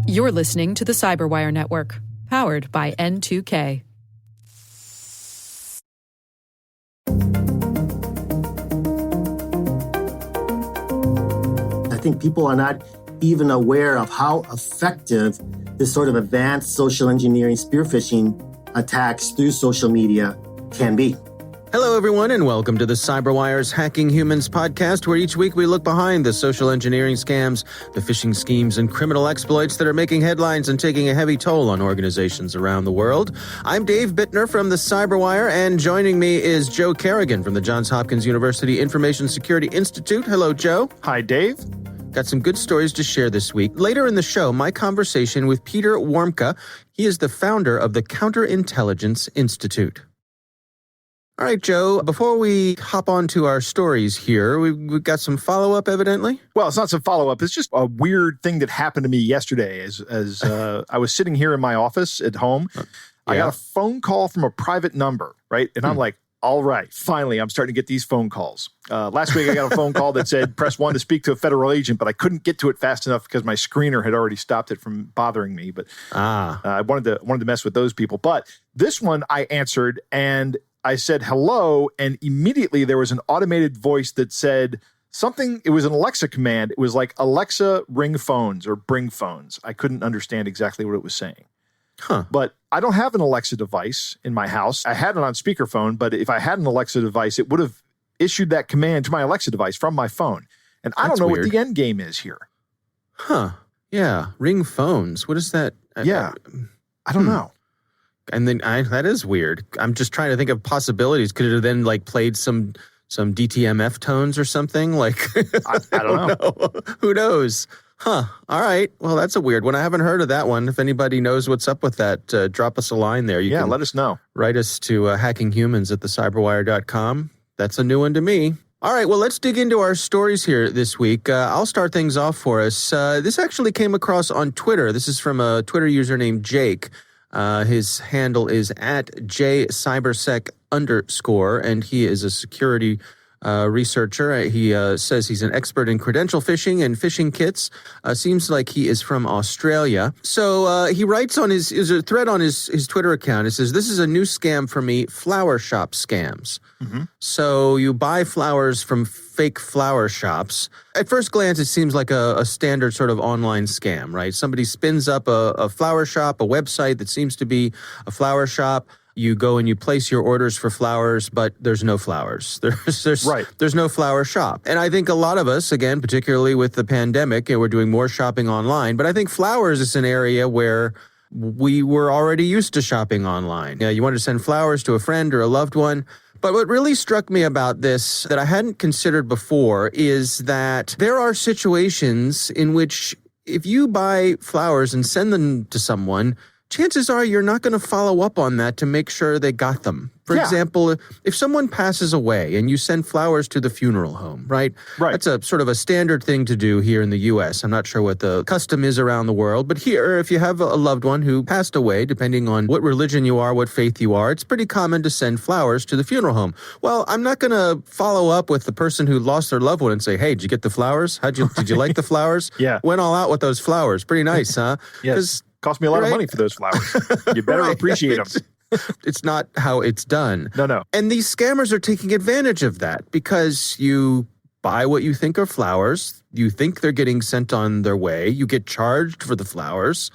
You're listening to the Cyberwire Network, powered by N2K. I think people are not even aware of how effective this sort of advanced social engineering spear phishing attacks through social media can be. Hello, everyone, and welcome to the CyberWire's Hacking Humans podcast, where each week we look behind the social engineering scams, the phishing schemes, and criminal exploits that are making headlines and taking a heavy toll on organizations around the world. I'm Dave Bittner from the CyberWire, and joining me is Joe Carrigan from the Johns Hopkins University Information Security Institute. Hello, Joe. Hi, Dave. Got some good stories to share this week. Later in the show, my conversation with Peter Warmka. He is the founder of the Counterintelligence Institute. All right, Joe, before we hop on to our stories here, we've got some follow-up, evidently? Well, it's not some follow-up. It's just a weird thing that happened to me yesterday as I was sitting here in my office at home. I got a phone call from a private number, right? And I'm like, all right, finally, I'm starting to get these phone calls. Last week, I got a phone call that said, press 1 to speak to a federal agent, but I couldn't get to it fast enough because my screener had already stopped it from bothering me. But I wanted to mess with those people. But this one I answered, and I said hello, and immediately there was an automated voice that said something. It was an Alexa command. It was like, Alexa, ring phones or bring phones. I couldn't understand exactly what it was saying. But I don't have an Alexa device in my house. I had it on speakerphone, but if I had an Alexa device, it would have issued that command to my Alexa device from my phone. And I don't know what the end game is here. Yeah. Ring phones. What is that? Yeah. I don't know. And then that is weird. I'm just trying to think of possibilities. Could it have then played some DTMF tones or something? I don't know. Who knows? All right. Well, that's a weird one. I haven't heard of that one. If anybody knows what's up with that, drop us a line there. You can let us know. Write us to hackinghumans@thecyberwire.com. That's a new one to me. All right, well, let's dig into our stories here this week. I'll start things off for us. This actually came across on Twitter. This is from a Twitter user named Jake. His handle is @JCybersec_, and he is a security researcher. He says he's an expert in credential phishing and phishing kits. Seems like he is from Australia. So he writes on his a thread on his Twitter account. It says, "This is a new scam for me, flower shop scams." So you buy flowers from fake flower shops. At first glance, it seems like a standard sort of online scam, right? Somebody spins up a flower shop, a website that seems to be a flower shop. You go and you place your orders for flowers, but there's no flowers. There's no flower shop. And I think a lot of us, again, particularly with the pandemic, we're doing more shopping online. But I think flowers is an area where we were already used to shopping online. You wanted to send flowers to a friend or a loved one. But what really struck me about this that I hadn't considered before is that there are situations in which if you buy flowers and send them to someone, chances are you're not going to follow up on that to make sure they got them. For example, if someone passes away and you send flowers to the funeral home, right? That's a sort of a standard thing to do here in the U.S. I'm not sure what the custom is around the world, but here, if you have a loved one who passed away, depending on what religion you are, what faith you are, it's pretty common to send flowers to the funeral home. Well, I'm not going to follow up with the person who lost their loved one and say, "Hey, did you get the flowers? Did you like the flowers?" Went all out with those flowers. Pretty nice, huh? Yes. Cost me a lot of money for those flowers. You better appreciate them. It's not how it's done. No. And these scammers are taking advantage of that because you buy what you think are flowers. You think they're getting sent on their way. You get charged for the flowers.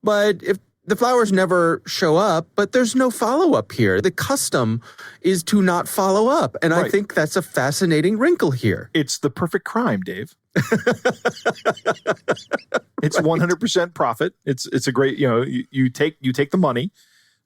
But if the flowers never show up, but there's no follow-up here. The custom is to not follow up. And I think that's a fascinating wrinkle here. It's the perfect crime, Dave. It's 100% profit. It's a great, you take the money.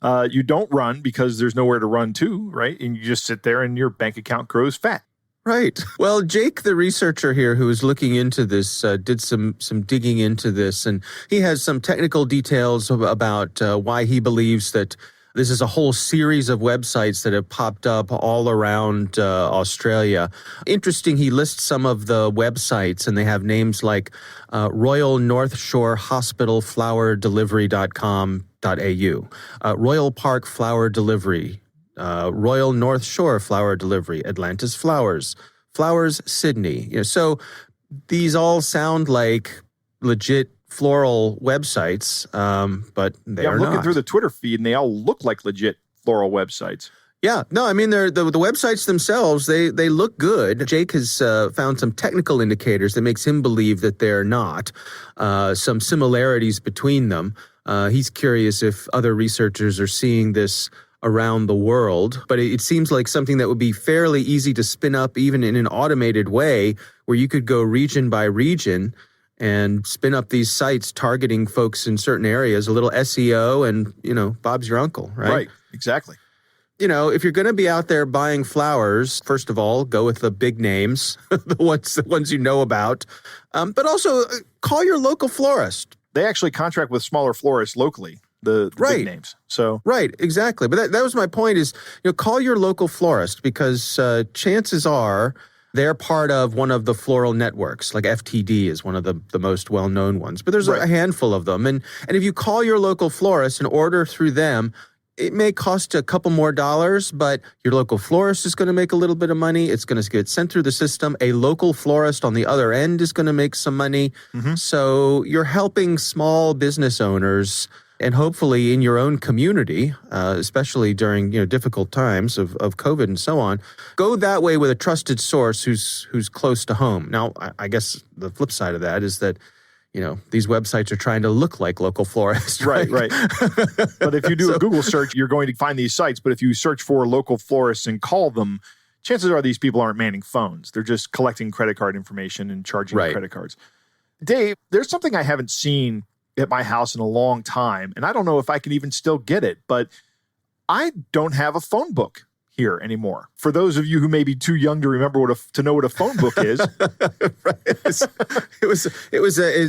You don't run because there's nowhere to run to, right? And you just sit there and your bank account grows fat. Right. Well, Jake, the researcher here who is looking into this, did some digging into this, and he has some technical details about why he believes that this is a whole series of websites that have popped up all around Australia. Interesting, he lists some of the websites, and they have names like Royal North Shore Hospital Flower Delivery.com.au, Royal Park Flower Delivery, Royal North Shore Flower Delivery, Atlantis Flowers, Flowers Sydney. So these all sound like legit floral websites, but they are I'm looking not. through the Twitter feed, and they all look like legit floral websites. Yeah, no, I mean, the websites themselves, they look good. Jake has found some technical indicators that makes him believe that they're not, some similarities between them. He's curious if other researchers are seeing this around the world, but it seems like something that would be fairly easy to spin up even in an automated way, where you could go region by region and spin up these sites targeting folks in certain areas, a little SEO, and, Bob's your uncle, right? Right, exactly. If you're going to be out there buying flowers, first of all, go with the big names, the ones you know about, but also call your local florist. They actually contract with smaller florists locally, the big names. So Right, exactly. But that was my point is, call your local florist, because chances are they're part of one of the floral networks, like FTD is one of the most well-known ones. But there's a handful of them. And if you call your local florist and order through them, it may cost a couple more dollars, but your local florist is going to make a little bit of money. It's going to get sent through the system. A local florist on the other end is going to make some money. Mm-hmm. So you're helping small business owners, and hopefully in your own community, especially during difficult times of COVID and so on, go that way with a trusted source who's close to home. Now, I guess the flip side of that is that these websites are trying to look like local florists. Right. But if you do a Google search, you're going to find these sites. But if you search for local florists and call them, chances are these people aren't manning phones. They're just collecting credit card information and charging credit cards. Dave, there's something I haven't seen at my house in a long time, and I don't know if I can even still get it, but I don't have a phone book here anymore. For those of you who may be too young to remember to know what a phone book is.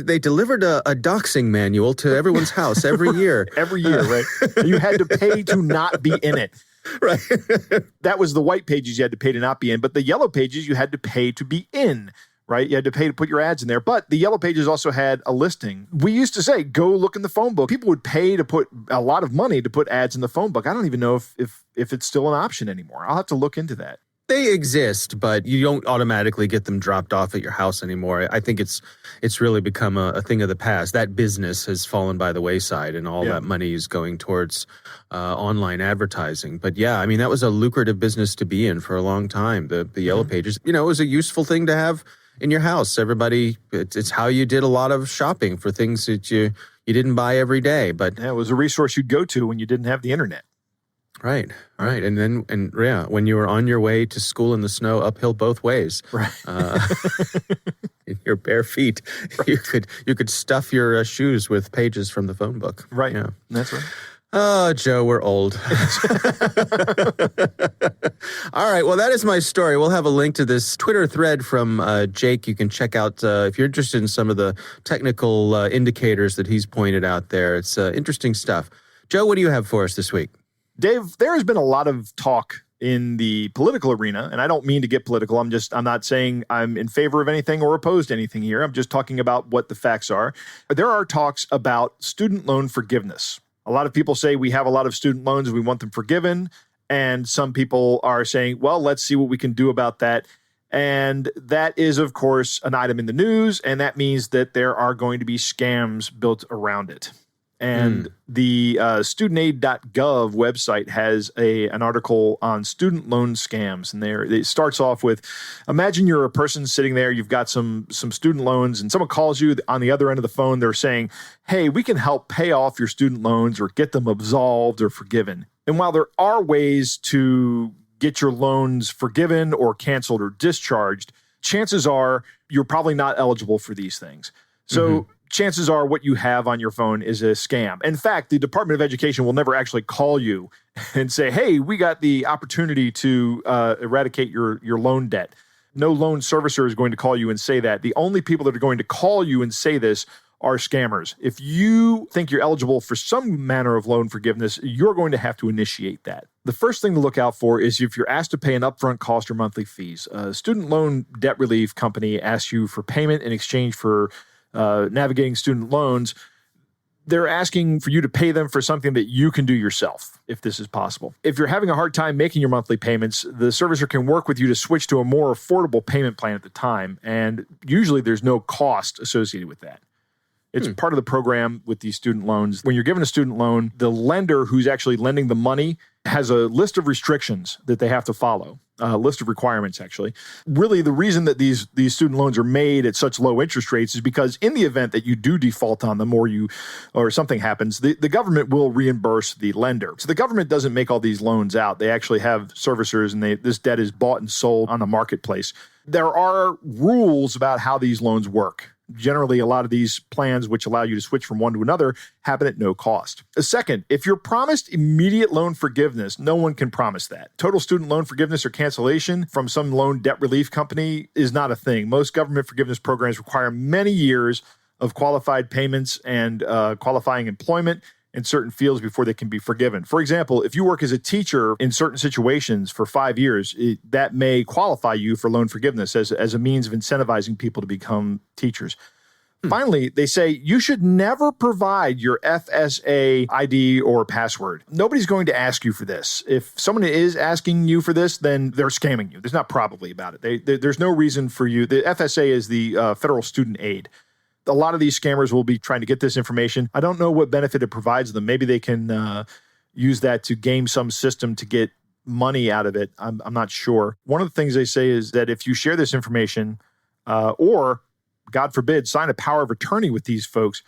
They delivered a doxing manual to everyone's house every year. Every year, right? You had to pay to not be in it. Right. That was the white pages you had to pay to not be in, but the yellow pages you had to pay to be in. Right? You had to pay to put your ads in there. But the yellow pages also had a listing. We used to say, go look in the phone book. People would pay to put a lot of money to put ads in the phone book. I don't even know if it's still an option anymore. I'll have to look into that. They exist, but you don't automatically get them dropped off at your house anymore. I think it's really become a thing of the past. That business has fallen by the wayside, and all that money is going towards online advertising. But yeah, I mean, that was a lucrative business to be in for a long time. The yellow pages, it was a useful thing to have in your house. Everybody, it's how you did a lot of shopping for things that you didn't buy every day. But it was a resource you'd go to when you didn't have the internet. Right. And when you were on your way to school in the snow, uphill both ways. Right. In your bare feet, you could stuff your shoes with pages from the phone book. Right. Yeah. That's right. Oh, Joe, we're old. All right. Well, that is my story. We'll have a link to this Twitter thread from Jake. You can check out if you're interested in some of the technical indicators that he's pointed out there. It's interesting stuff. Joe, what do you have for us this week? Dave, there has been a lot of talk in the political arena, and I don't mean to get political. I'm not saying I'm in favor of anything or opposed to anything here. I'm just talking about what the facts are. There are talks about student loan forgiveness. A lot of people say we have a lot of student loans, we want them forgiven. And some people are saying, well, let's see what we can do about that. And that is, of course, an item in the news. And that means that there are going to be scams built around it. And the studentaid.gov website has an article on student loan scams. And it starts off with, imagine you're a person sitting there, you've got some student loans, and someone calls you on the other end of the phone. They're saying, hey, we can help pay off your student loans or get them absolved or forgiven. And while there are ways to get your loans forgiven or canceled or discharged, chances are you're probably not eligible for these things. So chances are what you have on your phone is a scam. In fact, the Department of Education will never actually call you and say, hey, we got the opportunity to eradicate your loan debt. No loan servicer is going to call you and say that. The only people that are going to call you and say this are scammers. If you think you're eligible for some manner of loan forgiveness, you're going to have to initiate that. The first thing to look out for is if you're asked to pay an upfront cost or monthly fees. A student loan debt relief company asks you for payment in exchange for navigating student loans. They're asking for you to pay them for something that you can do yourself, if this is possible. If you're having a hard time making your monthly payments, the servicer can work with you to switch to a more affordable payment plan at the time. And usually there's no cost associated with that. It's part of the program with these student loans. When you're given a student loan, the lender who's actually lending the money has a list of restrictions that they have to follow, a list of requirements, actually. Really, the reason that these student loans are made at such low interest rates is because in the event that you do default on them or something happens, the government will reimburse the lender. So the government doesn't make all these loans out. They actually have servicers, and this debt is bought and sold on the marketplace. There are rules about how these loans work. Generally, a lot of these plans, which allow you to switch from one to another, happen at no cost. Second, if you're promised immediate loan forgiveness, no one can promise that. Total student loan forgiveness or cancellation from some loan debt relief company is not a thing. Most government forgiveness programs require many years of qualified payments and qualifying employment in certain fields before they can be forgiven. For example, if you work as a teacher in certain situations for 5 years, that may qualify you for loan forgiveness as a means of incentivizing people to become teachers. Finally, they say you should never provide your FSA ID or password. Nobody's going to ask you for this. If someone is asking you for this, then they're scamming you. There's not probably about it. There's no reason for you. The FSA is the Federal Student Aid. A lot of these scammers will be trying to get this information. I don't know what benefit it provides them. Maybe they can use that to game some system to get money out of it. I'm not sure. One of the things they say is that if you share this information or, God forbid, sign a power of attorney with these folks,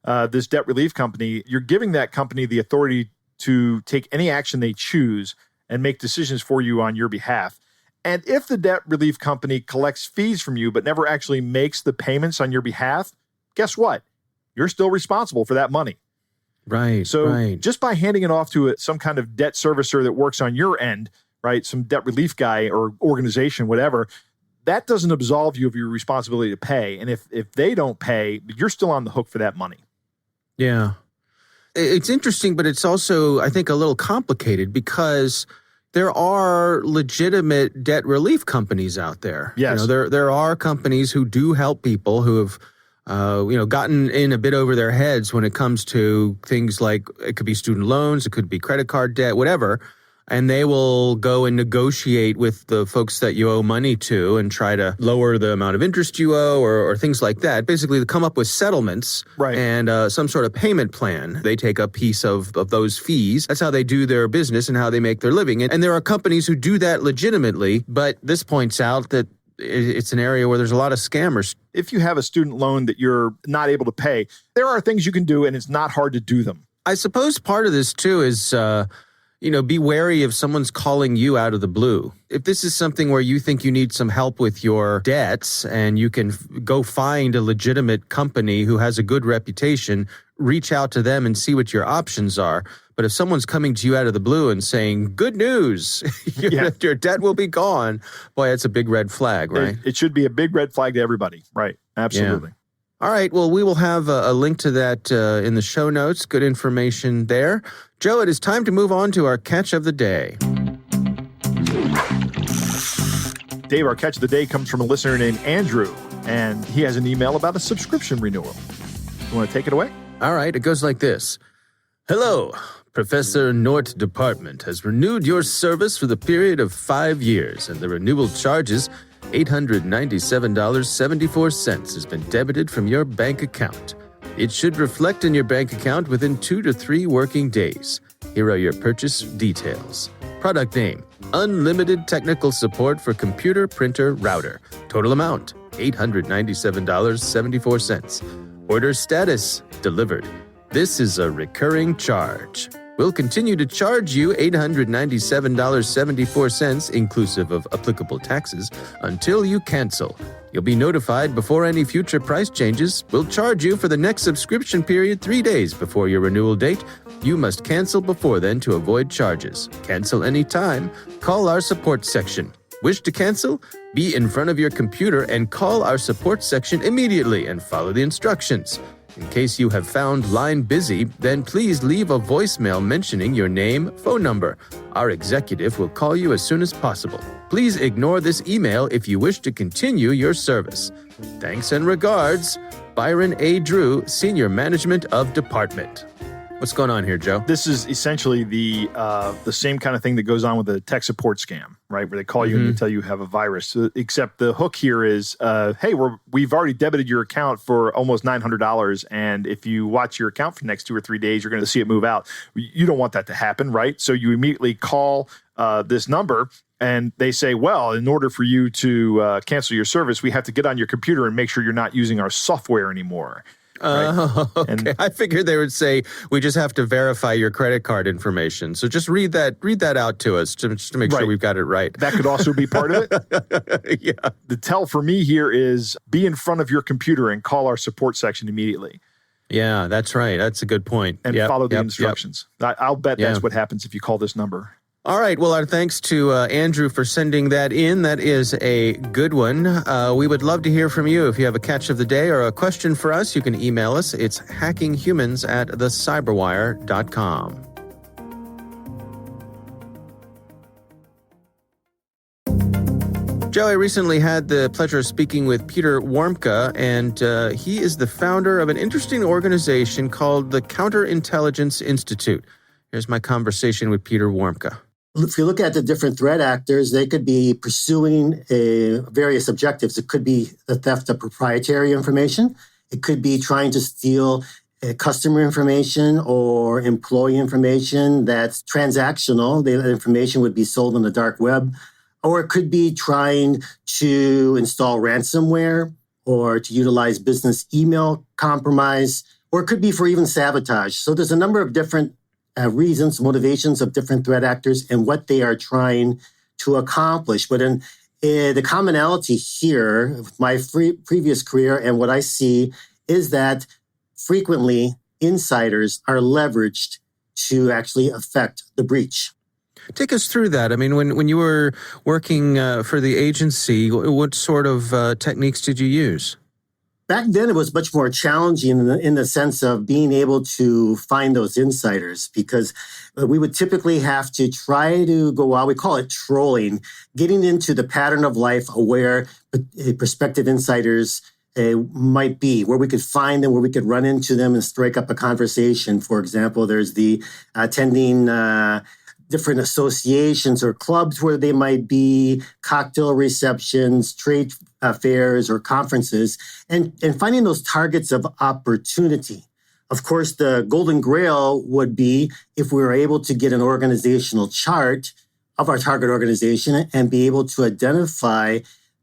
this debt relief company, you're giving that company the authority to take any action they choose and make decisions for you on your behalf. And if the debt relief company collects fees from you but never actually makes the payments on your behalf, guess what? You're still responsible for that money. Right. So just by handing it off to some kind of debt servicer that works on your end, right, some debt relief guy or organization, whatever, that doesn't absolve you of your responsibility to pay. And if they don't pay, you're still on the hook for that money. Yeah. It's interesting, but it's also, I think, a little complicated because there are legitimate debt relief companies out there. Yes. There are companies who do help people who have, gotten in a bit over their heads when it comes to things like it could be student loans, it could be credit card debt, whatever. And they will go and negotiate with the folks that you owe money to and try to lower the amount of interest you owe or things like that. Basically, they come up with settlements and some sort of payment plan. They take a piece of those fees. That's how they do their business and how they make their living. And there are companies who do that legitimately, but this points out that it's an area where there's a lot of scammers. If you have a student loan that you're not able to pay, there are things you can do, and it's not hard to do them. I suppose part of this, too, is be wary if someone's calling you out of the blue. If this is something where you think you need some help with your debts and you can go find a legitimate company who has a good reputation, reach out to them and see what your options are. But if someone's coming to you out of the blue and saying, good news, your debt will be gone, boy, that's a big red flag, right? It should be a big red flag to everybody. Right. Absolutely. Yeah. All right. Well, we will have a link to that in the show notes. Good information there. Joe, it is time to move on to our catch of the day. Dave, our catch of the day comes from a listener named Andrew, and he has an email about a subscription renewal. You want to take it away? All right. It goes like this. Hello. Professor Nort Department has renewed your service for the period of 5 years, and the renewal charges $897.74 has been debited from your bank account. It should reflect in your bank account within 2 to 3 working days. Here are your purchase details. Product name, unlimited technical support for computer, printer, router. Total amount, $897.74. Order status, delivered. This is a recurring charge. We'll continue to charge you $897.74, inclusive of applicable taxes, until you cancel. You'll be notified before any future price changes. We'll charge you for the next subscription period 3 days before your renewal date. You must cancel before then to avoid charges. Cancel anytime. Call our support section. Wish to cancel? Be in front of your computer and call our support section immediately and follow the instructions. In case you have found line busy, then please leave a voicemail mentioning your name, phone number. Our executive will call you as soon as possible. Please ignore this email if you wish to continue your service. Thanks and regards, Byron A. Drew, Senior Management of Department. What's going on here, Joe? This is essentially the same kind of thing that goes on with the tech support scam, right? Where they call you and they tell you have a virus. So, except the hook here is, hey, we've already debited your account for almost $900. And if you watch your account for the next 2 or 3 days, you're going to see it move out. You don't want that to happen, right? So you immediately call this number and they say, well, in order for you to cancel your service, we have to get on your computer and make sure you're not using our software anymore. Right? Okay. And I figured they would say we just have to verify your credit card information. So just read that out to us just to make sure we've got it right. That could also be part of it. Yeah. The tell for me here is be in front of your computer and call our support section immediately. Yeah, that's right. That's a good point. And follow the instructions. I'll bet that's what happens if you call this number. All right. Well, our thanks to Andrew for sending that in. That is a good one. We would love to hear from you. If you have a catch of the day or a question for us, you can email us. It's hackinghumans@thecyberwire.com. Joe, I recently had the pleasure of speaking with Peter Warmka, and he is the founder of an interesting organization called the Counterintelligence Institute. Here's my conversation with Peter Warmka. If you look at the different threat actors, they could be pursuing various objectives. It could be the theft of proprietary information. It could be trying to steal customer information or employee information that's transactional. The information would be sold on the dark web. Or it could be trying to install ransomware or to utilize business email compromise, or it could be for even sabotage. So there's a number of different reasons, motivations of different threat actors and what they are trying to accomplish. But in the commonality here, with my previous career and what I see is that frequently insiders are leveraged to actually affect the breach. Take us through that. I mean, when you were working for the agency, what sort of techniques did you use? Back then, it was much more challenging in the sense of being able to find those insiders, because we would typically have to try to go out, we call it trolling, getting into the pattern of life of where prospective insiders might be, where we could find them, where we could run into them and strike up a conversation. For example, there's the attending different associations or clubs where they might be, cocktail receptions, trade fairs or conferences, and finding those targets of opportunity. Of course, the golden grail would be if we were able to get an organizational chart of our target organization and be able to identify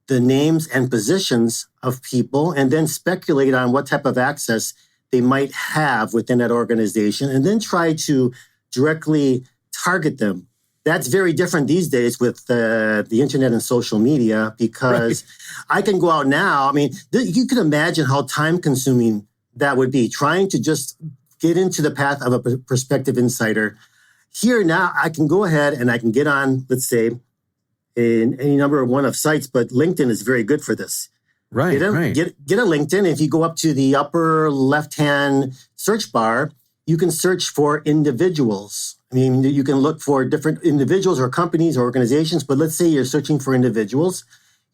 the names and positions of people and then speculate on what type of access they might have within that organization and then try to directly target them. That's very different these days with the internet and social media, because I can go out now. I mean, you can imagine how time consuming that would be, trying to just get into the path of a prospective insider. Here now, I can go ahead and I can get on, let's say, in any number of sites, but LinkedIn is very good for this. Right, Get a LinkedIn. If you go up to the upper left-hand search bar, you can search for individuals. I mean, you can look for different individuals or companies or organizations, but let's say you're searching for individuals.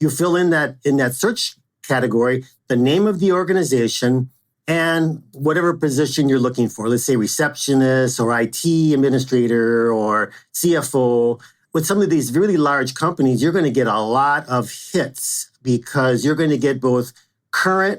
You fill in that search category, the name of the organization and whatever position you're looking for. Let's say receptionist or IT administrator or CFO. With some of these really large companies, you're going to get a lot of hits because you're going to get both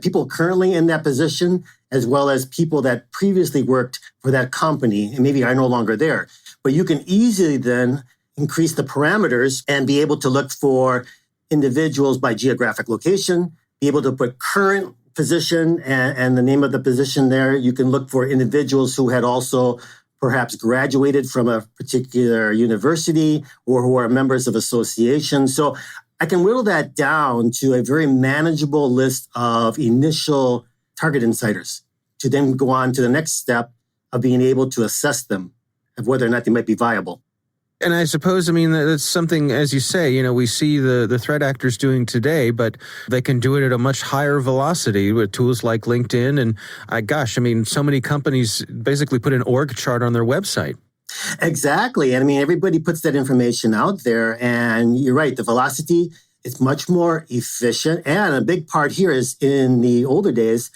people currently in that position, as well as people that previously worked for that company and maybe are no longer there. But you can easily then increase the parameters and be able to look for individuals by geographic location, be able to put current position and the name of the position there. You can look for individuals who had also perhaps graduated from a particular university or who are members of associations. So I can whittle that down to a very manageable list of initial target insiders to then go on to the next step of being able to assess them of whether or not they might be viable. And I suppose, I mean, that's something, as you say, we see the threat actors doing today, but they can do it at a much higher velocity with tools like LinkedIn. And so many companies basically put an org chart on their website. Exactly. And I mean, everybody puts that information out there. And you're right, the velocity is much more efficient. And a big part here is in the older days,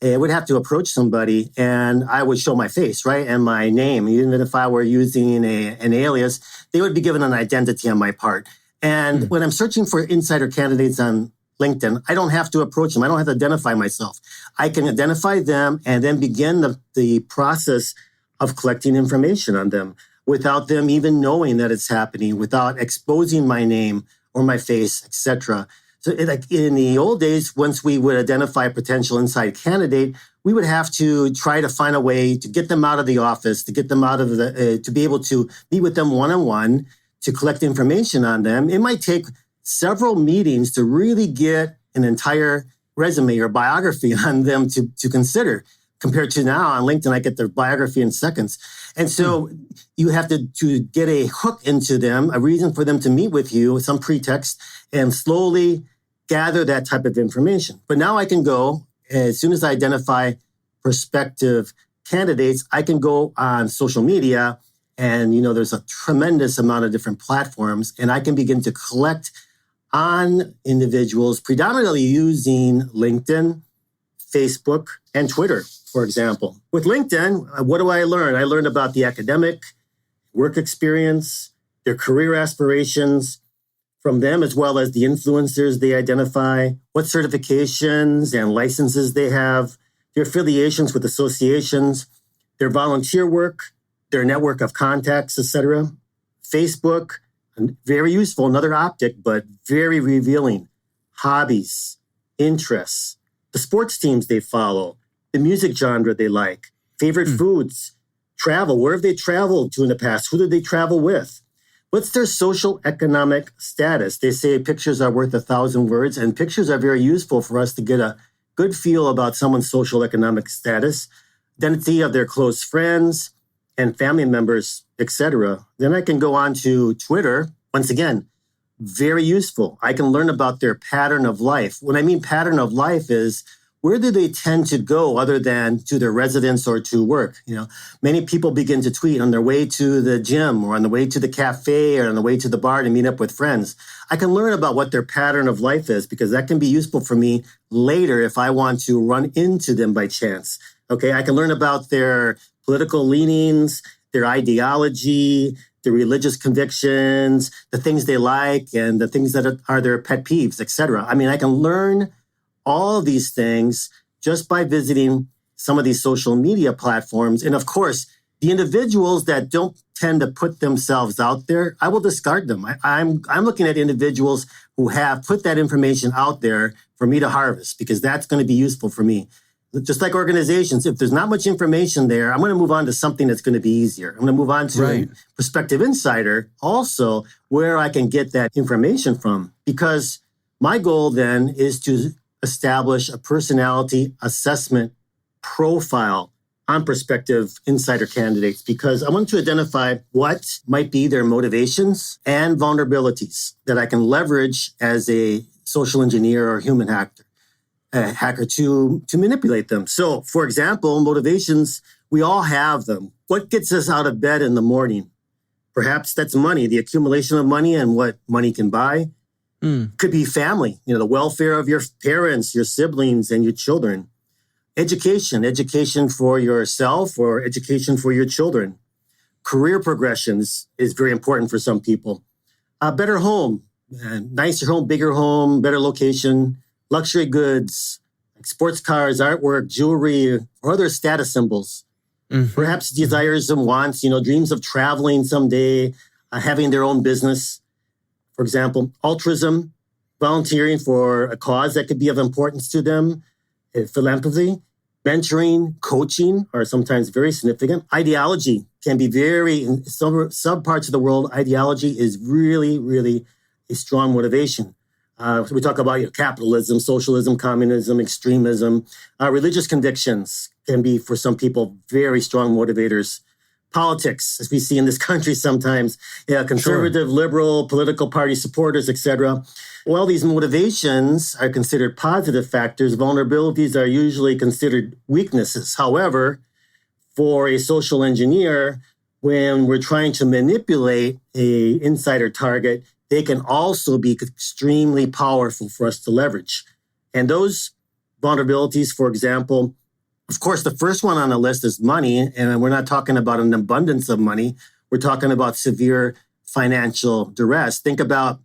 I would have to approach somebody and I would show my face, right? And my name. Even if I were using an alias, they would be given an identity on my part. And when I'm searching for insider candidates on LinkedIn, I don't have to approach them. I don't have to identify myself. I can identify them and then begin the process of collecting information on them without them even knowing that it's happening, without exposing my name or my face, etc. So like in the old days, once we would identify a potential inside candidate, we would have to try to find a way to get them out of the office, to get them out of to be able to meet with them one-on-one, to collect information on them. It might take several meetings to really get an entire resume or biography on them to consider. Compared to now on LinkedIn, I get their biography in seconds. And so you have to get a hook into them, a reason for them to meet with you, some pretext, and slowly gather that type of information. But now I can go, as soon as I identify prospective candidates, I can go on social media, and there's a tremendous amount of different platforms, and I can begin to collect on individuals, predominantly using LinkedIn, Facebook, and Twitter, for example. With LinkedIn, what do I learn? I learned about the academic, work experience, their career aspirations from them, as well as the influencers they identify, what certifications and licenses they have, their affiliations with associations, their volunteer work, their network of contacts, etc. Facebook, very useful, another optic, but very revealing. Hobbies, interests, the sports teams they follow, the music genre they like, favorite foods, travel, where have they traveled to in the past? Who did they travel with? What's their social economic status? They say pictures are worth 1,000 words, and pictures are very useful for us to get a good feel about someone's social economic status, identity of their close friends and family members, etc. Then I can go on to Twitter. Once again, very useful. I can learn about their pattern of life. When I mean pattern of life is, where do they tend to go other than to their residence or to work? Many people begin to tweet on their way to the gym or on the way to the cafe or on the way to the bar to meet up with friends. I can learn about what their pattern of life is, because that can be useful for me later if I want to run into them by chance. Okay, I can learn about their political leanings, their ideology, their religious convictions, the things they like, and the things that are their pet peeves, etc. I mean, I can learn all of these things just by visiting some of these social media platforms. And of course, the individuals that don't tend to put themselves out there, I will discard them. I'm looking at individuals who have put that information out there for me to harvest, because that's going to be useful for me. Just like organizations, if there's not much information there, I'm going to move on to something that's going to be easier. I'm going to move on to a prospective insider also, where I can get that information from. Because my goal then is to establish a personality assessment profile on prospective insider candidates, because I want to identify what might be their motivations and vulnerabilities that I can leverage as a social engineer or human hacker to manipulate them. So, for example, motivations, we all have them. What gets us out of bed in the morning? Perhaps that's money, the accumulation of money and what money can buy. Could be family, the welfare of your parents, your siblings, and your children. Education for yourself or education for your children. Career progressions is very important for some people. A better home, nicer home, bigger home, better location, luxury goods, like sports cars, artwork, jewelry, or other status symbols. Perhaps desires and wants, dreams of traveling someday, having their own business. For example, altruism, volunteering for a cause that could be of importance to them, philanthropy, mentoring, coaching are sometimes very significant. Ideology can be in some parts of the world, ideology is really, really a strong motivation. We talk about capitalism, socialism, communism, extremism. Religious convictions can be, for some people, very strong motivators. Politics, as we see in this country sometimes, conservative, liberal, political party supporters, etc. While these motivations are considered positive factors, vulnerabilities are usually considered weaknesses. However, for a social engineer, when we're trying to manipulate an insider target, they can also be extremely powerful for us to leverage. And those vulnerabilities, for example, of course, the first one on the list is money, and we're not talking about an abundance of money. We're talking about severe financial duress. Think about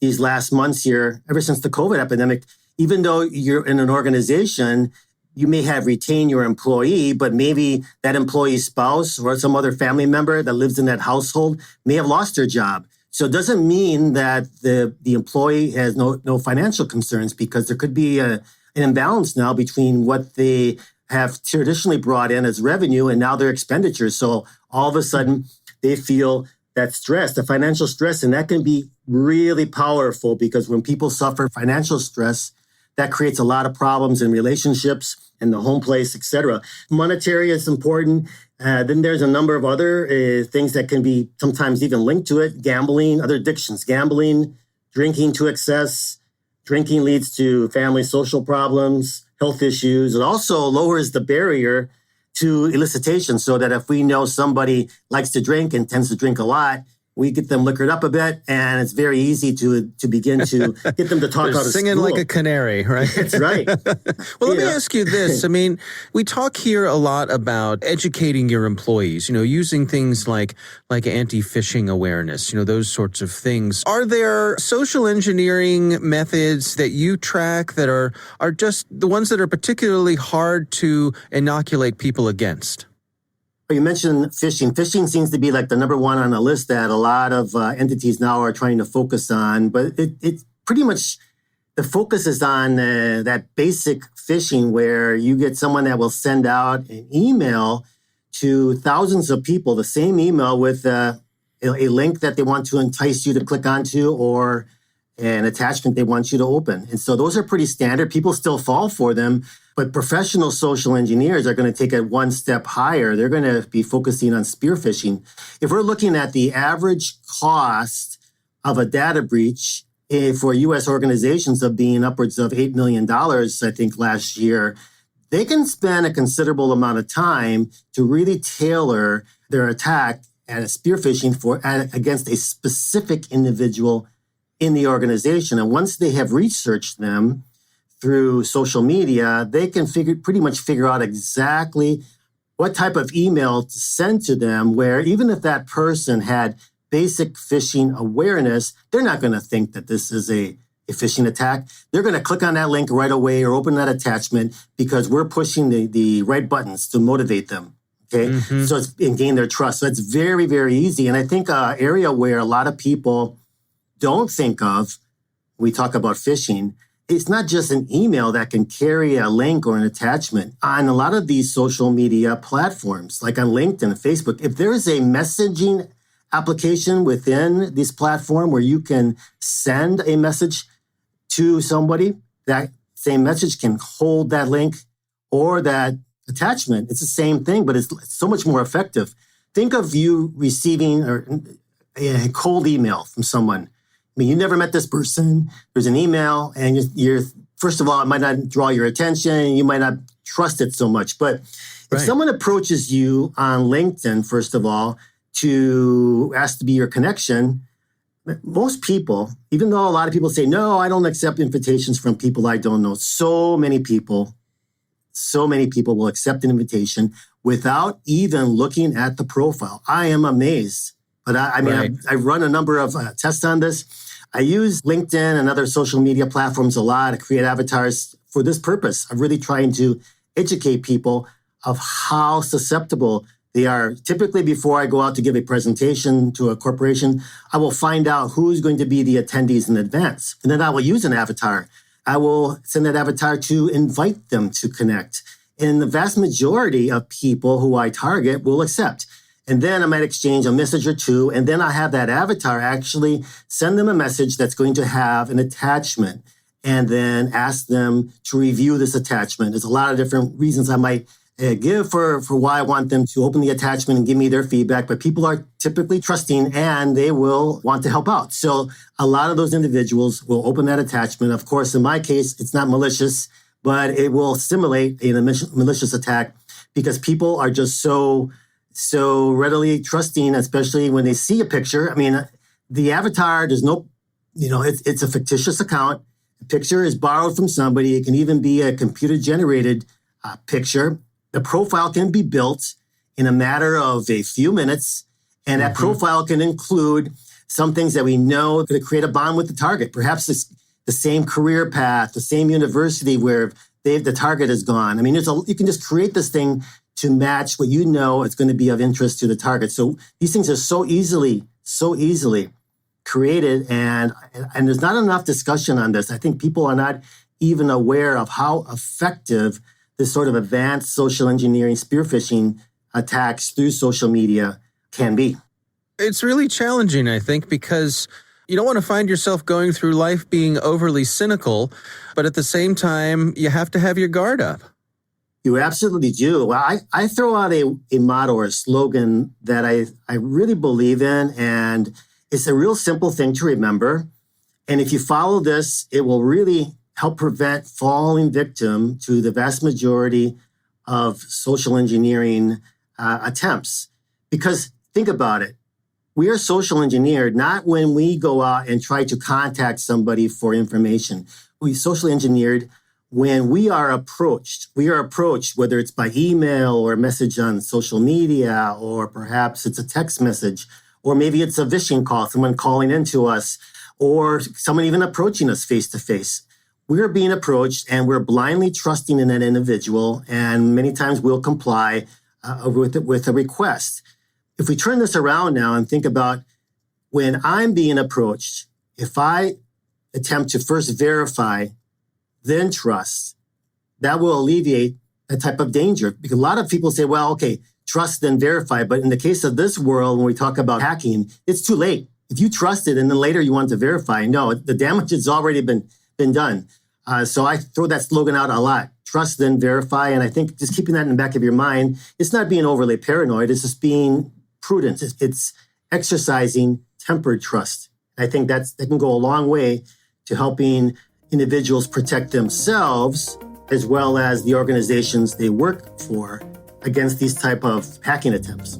these last months here, ever since the COVID epidemic, even though you're in an organization, you may have retained your employee, but maybe that employee's spouse or some other family member that lives in that household may have lost their job. So it doesn't mean that the employee has no financial concerns, because there could be an imbalance now between what they have traditionally brought in as revenue and now their expenditures. So all of a sudden they feel that stress, the financial stress, and that can be really powerful, because when people suffer financial stress, that creates a lot of problems in relationships and the home place, etc. Monetary is important. Then there's a number of other things that can be sometimes even linked to it. Gambling, other addictions, gambling, drinking to excess. Drinking leads to family social problems, health issues. It also lowers the barrier to elicitation, so that if we know somebody likes to drink and tends to drink a lot, we get them liquored up a bit, and it's very easy to begin to get them to talk out of singing school. like a canary, right? That's right. Well, let me ask you this. I mean, we talk here a lot about educating your employees, using things like anti-phishing awareness, those sorts of things. Are there social engineering methods that you track that are just the ones that are particularly hard to inoculate people against? You mentioned phishing. Phishing seems to be like the number one on the list that a lot of entities now are trying to focus on. But it's pretty much, the focus is on that basic phishing, where you get someone that will send out an email to thousands of people, the same email with a link that they want to entice you to click onto, or an attachment they want you to open. And so those are pretty standard. People still fall for them. But professional social engineers are going to take it one step higher. They're going to be focusing on spear phishing. If we're looking at the average cost of a data breach for U.S. organizations of being upwards of $8 million, I think last year, they can spend a considerable amount of time to really tailor their attack at a spear phishing against a specific individual in the organization. And once they have researched them through social media, they can pretty much figure out exactly what type of email to send to them, where even if that person had basic phishing awareness, they're not going to think that this is a phishing attack. They're going to click on that link right away or open that attachment, because we're pushing the right buttons to motivate them. Okay. Mm-hmm. So and gain their trust. So it's very, very easy. And I think an area where a lot of people don't think of, we talk about phishing, it's not just an email that can carry a link or an attachment. On a lot of these social media platforms, like on LinkedIn and Facebook, if there is a messaging application within this platform where you can send a message to somebody, that same message can hold that link or that attachment. It's the same thing, but it's so much more effective. Think of you receiving a cold email from someone. I mean, you never met this person. There's an email, and you're first of all, it might not draw your attention. You might not trust it so much. But if someone approaches you on LinkedIn, first of all, to ask to be your connection, most people, even though a lot of people say, no, I don't accept invitations from people I don't know, so many people will accept an invitation without even looking at the profile. I am amazed. But I've run a number of tests on this. I use LinkedIn and other social media platforms a lot to create avatars for this purpose of really trying to educate people of how susceptible they are. Typically, before I go out to give a presentation to a corporation, I will find out who's going to be the attendees in advance. And then I will use an avatar. I will send that avatar to invite them to connect. And the vast majority of people who I target will accept. And then I might exchange a message or two, and then I have that avatar actually send them a message that's going to have an attachment, and then ask them to review this attachment. There's a lot of different reasons I might give for why I want them to open the attachment and give me their feedback, but people are typically trusting and they will want to help out. So a lot of those individuals will open that attachment. Of course, in my case, it's not malicious, but it will simulate a malicious attack, because people are just so readily trusting, especially when they see a picture. I mean, the avatar, there's no, it's a fictitious account. The picture is borrowed from somebody. It can even be a computer-generated picture. The profile can be built in a matter of a few minutes, and that profile can include some things that we know are going to create a bond with the target. Perhaps it's the same career path, the same university where the target has gone. I mean, you can just create this thing to match what you know is going to be of interest to the target. So these things are so easily created, and there's not enough discussion on this. I think people are not even aware of how effective this sort of advanced social engineering, spear phishing attacks through social media can be. It's really challenging, I think, because you don't want to find yourself going through life being overly cynical, but at the same time, you have to have your guard up. You absolutely do. Well, I throw out a motto or a slogan that I really believe in, and it's a real simple thing to remember. And if you follow this, it will really help prevent falling victim to the vast majority of social engineering attempts. Because think about it. We are social engineered not when we go out and try to contact somebody for information. We socially engineered when we are approached. We are approached, whether it's by email or a message on social media, or perhaps it's a text message, or maybe it's a phishing call, someone calling into us, or someone even approaching us face to face. We're being approached and we're blindly trusting in that individual, and many times we'll comply with a request. If we turn this around now and think about when I'm being approached, if I attempt to first verify, then trust, that will alleviate that type of danger. Because a lot of people say, well, okay, trust, then verify. But in the case of this world, when we talk about hacking, it's too late. If you trust it and then later you want to verify, no, the damage has already been done. So I throw that slogan out a lot. Trust, then verify. And I think just keeping that in the back of your mind, it's not being overly paranoid. It's just being prudent. It's exercising tempered trust. I think that can go a long way to helping individuals protect themselves as well as the organizations they work for against these type of hacking attempts.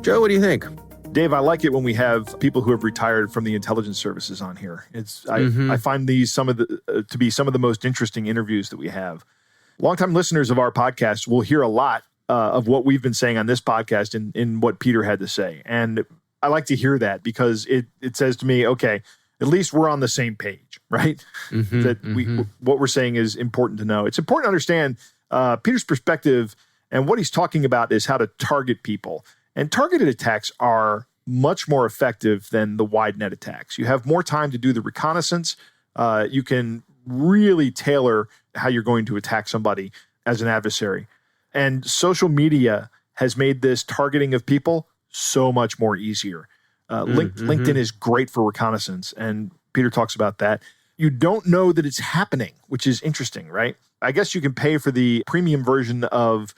Joe, what do you think? Dave, I like it when we have people who have retired from the intelligence services on here. I find these to be some of the most interesting interviews that we have. Longtime listeners of our podcast will hear a lot of what we've been saying on this podcast in what Peter had to say. And I like to hear that because it says to me, okay, at least we're on the same page, right? What we're saying is important to know. It's important to understand Peter's perspective, and what he's talking about is how to target people. And targeted attacks are much more effective than the wide net attacks. You have more time to do the reconnaissance. You can really tailor how you're going to attack somebody as an adversary. And social media has made this targeting of people so much more easier. LinkedIn is great for reconnaissance, and Peter talks about that. You don't know that it's happening, which is interesting, right? I guess you can pay for the premium version of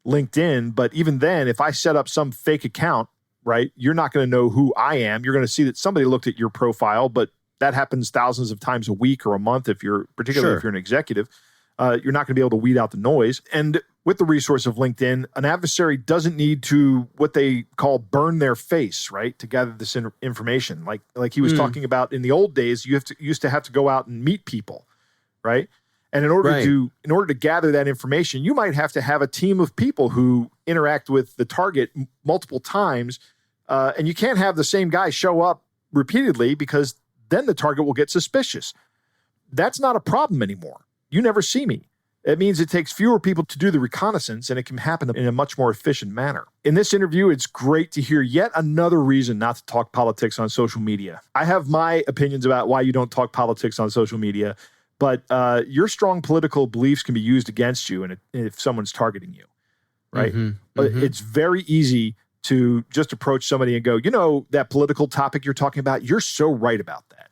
LinkedIn, but even then, if I set up some fake account, right, you're not going to know who I am. You're going to see that somebody looked at your profile, but that happens thousands of times a week or a month if you're an executive. You're not going to be able to weed out the noise. And with the resource of LinkedIn, an adversary doesn't need to what they call burn their face, right, to gather this information. Like he was talking about in the old days, you used to have to go out and meet people, right? And in order to gather that information, you might have to have a team of people who interact with the target multiple times, and you can't have the same guy show up repeatedly because then the target will get suspicious. That's not a problem anymore. You never see me. It means it takes fewer people to do the reconnaissance, and it can happen in a much more efficient manner. In this interview, it's great to hear yet another reason not to talk politics on social media. I have my opinions about why you don't talk politics on social media, but your strong political beliefs can be used against you if someone's targeting you, right? It's very easy to just approach somebody and go, that political topic you're talking about, you're so right about that,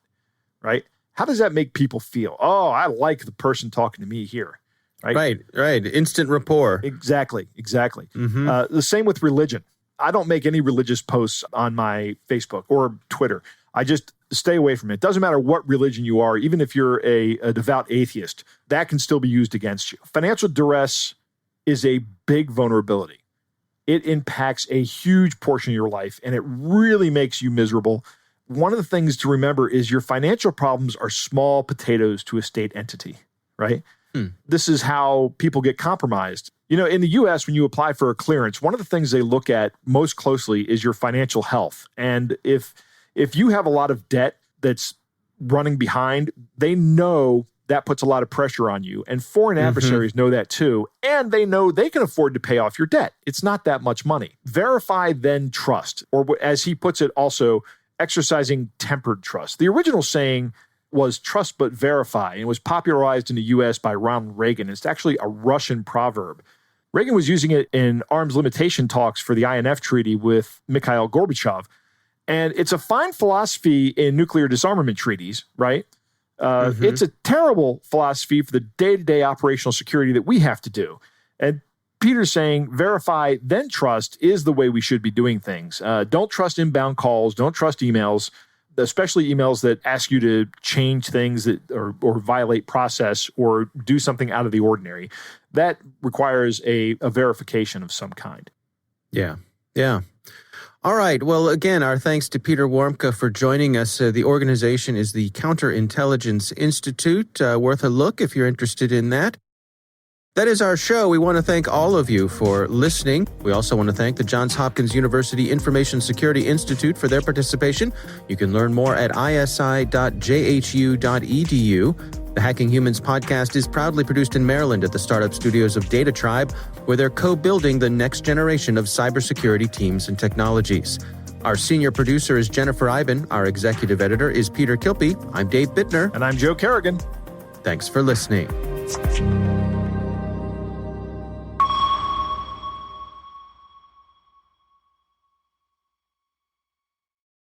right? How does that make people feel? Oh, I like the person talking to me here. Right. Instant rapport. Exactly. The same with religion. I don't make any religious posts on my Facebook or Twitter. I just stay away from it. It doesn't matter what religion you are, even if you're a devout atheist, that can still be used against you. Financial duress is a big vulnerability. It impacts a huge portion of your life, and it really makes you miserable. One of the things to remember is your financial problems are small potatoes to a state entity, right? This is how people get compromised. In the U.S., when you apply for a clearance, one of the things they look at most closely is your financial health. And if if you have a lot of debt that's running behind, they know that puts a lot of pressure on you. And foreign adversaries know that too. And they know they can afford to pay off your debt. It's not that much money. Verify, then trust. Or as he puts it also, exercising tempered trust. The original saying was trust but verify, and it was popularized in the US by Ronald Reagan. It's actually a Russian proverb. Reagan was using it in arms limitation talks for the INF treaty with Mikhail Gorbachev. And it's a fine philosophy in nuclear disarmament treaties, right? It's a terrible philosophy for the day-to-day operational security that we have to do. And Peter's saying verify, then trust is the way we should be doing things. Don't trust inbound calls. Don't trust emails, especially emails that ask you to change things that or violate process or do something out of the ordinary. That requires a verification of some kind. Yeah. All right. Well, again, our thanks to Peter Warmka for joining us. The organization is the Counterintelligence Institute. Worth a look if you're interested in that. That is our show. We want to thank all of you for listening. We also want to thank the Johns Hopkins University Information Security Institute for their participation. You can learn more at isi.jhu.edu. The Hacking Humans podcast is proudly produced in Maryland at the startup studios of Data Tribe, where they're co-building the next generation of cybersecurity teams and technologies. Our senior producer is Jennifer Iben. Our executive editor is Peter Kilpie. I'm Dave Bittner. And I'm Joe Kerrigan. Thanks for listening.